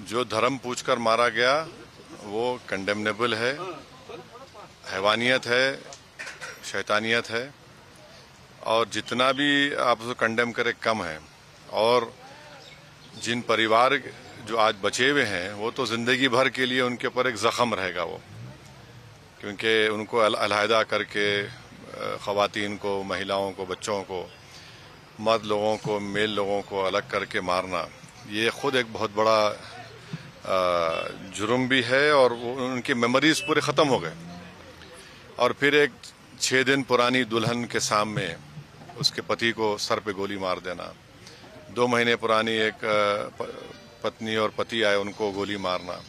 जो धर्म पूछकर मारा गया वो कंडेमनेबल है, हैवानियत है, शैतानियत है, और जितना भी आप उसको कंडेम करें कम है। और जिन परिवार जो आज बचे हुए हैं वो तो ज़िंदगी भर के लिए उनके ऊपर एक ज़ख़म रहेगा वो, क्योंकि उनको अलहदा करके ख़वातीन को, महिलाओं को, बच्चों को, मर्द लोगों को, मेल लोगों को अलग करके मारना, ये ख़ुद एक बहुत बड़ा जुर्म भी है। और उनकी मेमोरीज पूरे ख़त्म हो गए। और फिर एक 6 दिन पुरानी दुल्हन के सामने उसके पति को सर पे गोली मार देना, 2 महीने पुरानी एक पत्नी और पति आए उनको गोली मारना।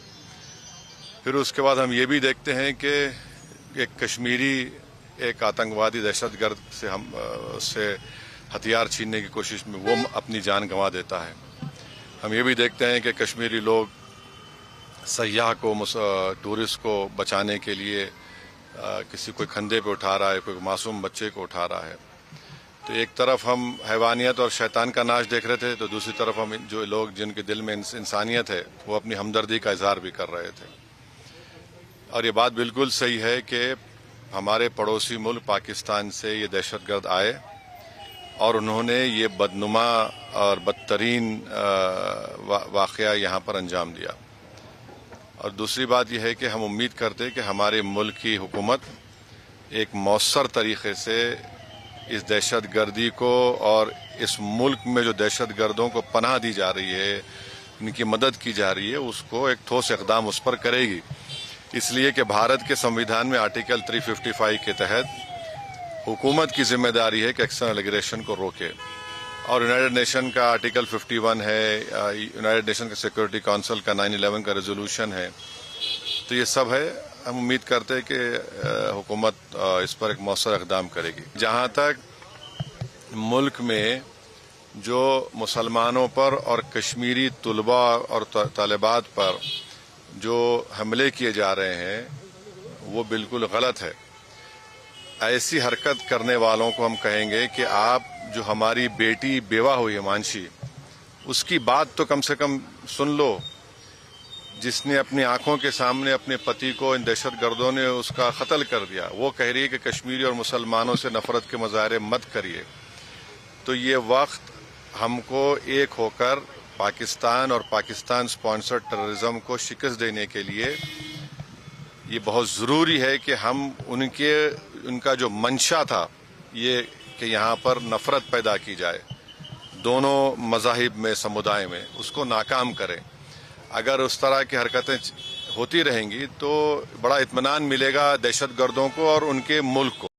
फिर उसके बाद हम ये भी देखते हैं कि एक कश्मीरी एक आतंकवादी दहशतगर्द से हथियार छीनने की कोशिश में वो अपनी जान गंवा देता है। हम ये भी देखते हैं कि कश्मीरी लोग सयाह को, टूरिस्ट को बचाने के लिए किसी कोई कंधे पे उठा रहा है, कोई मासूम बच्चे को उठा रहा है। तो एक तरफ हम हैवानियत और शैतान का नाश देख रहे थे, तो दूसरी तरफ हम जो लोग जिनके दिल में इंसानियत है वो अपनी हमदर्दी का इजहार भी कर रहे थे। और ये बात बिल्कुल सही है कि हमारे पड़ोसी मुल्क पाकिस्तान से ये दहशतगर्द आए और उन्होंने ये बदनुमा और बदतरीन वाक़या यहाँ पर अंजाम दिया। और दूसरी बात यह है कि हम उम्मीद करते हैं कि हमारे मुल्क की हुकूमत एक मौसर तरीक़े से इस दहशतगर्दी को और इस मुल्क में जो दहशतगर्दों को पनाह दी जा रही है, उनकी मदद की जा रही है, उसको एक ठोस इक़दाम उस पर करेगी। इसलिए कि भारत के संविधान में आर्टिकल 355 के तहत हुकूमत की जिम्मेदारी है कि एक्सटर्नल एग्रेशन को रोके। और यूनाइटेड नेशन का आर्टिकल 51 है, यूनाइटेड नेशन का सिक्योरिटी काउंसिल का 9/11 का रेजोल्यूशन है। तो ये सब है। हम उम्मीद करते हैं कि हुकूमत इस पर एक मौसर इक़दाम करेगी। जहाँ तक मुल्क में जो मुसलमानों पर और कश्मीरी तुलबा और तालिबात पर जो हमले किए जा रहे हैं वो बिल्कुल गलत है। ऐसी हरकत करने वालों को हम कहेंगे कि आप जो हमारी बेटी बेवा हुई है मानसी, उसकी बात तो कम से कम सुन लो, जिसने अपनी आंखों के सामने अपने पति को इन दहशतगर्दों ने उसका कत्ल कर दिया। वो कह रही है कि कश्मीरी और मुसलमानों से नफरत के मुजाहरे मत करिए। तो ये वक्त हमको एक होकर पाकिस्तान और पाकिस्तान स्पॉन्सर्ड टेररिज्म को शिकस्त देने के लिए ये बहुत ज़रूरी है कि हम उनका जो मंशा था ये कि यहाँ पर नफरत पैदा की जाए दोनों मज़ाहिब में, समुदाय में, उसको नाकाम करें। अगर उस तरह की हरकतें होती रहेंगी तो बड़ा इत्मीनान मिलेगा दहशतगर्दों को और उनके मुल्क को।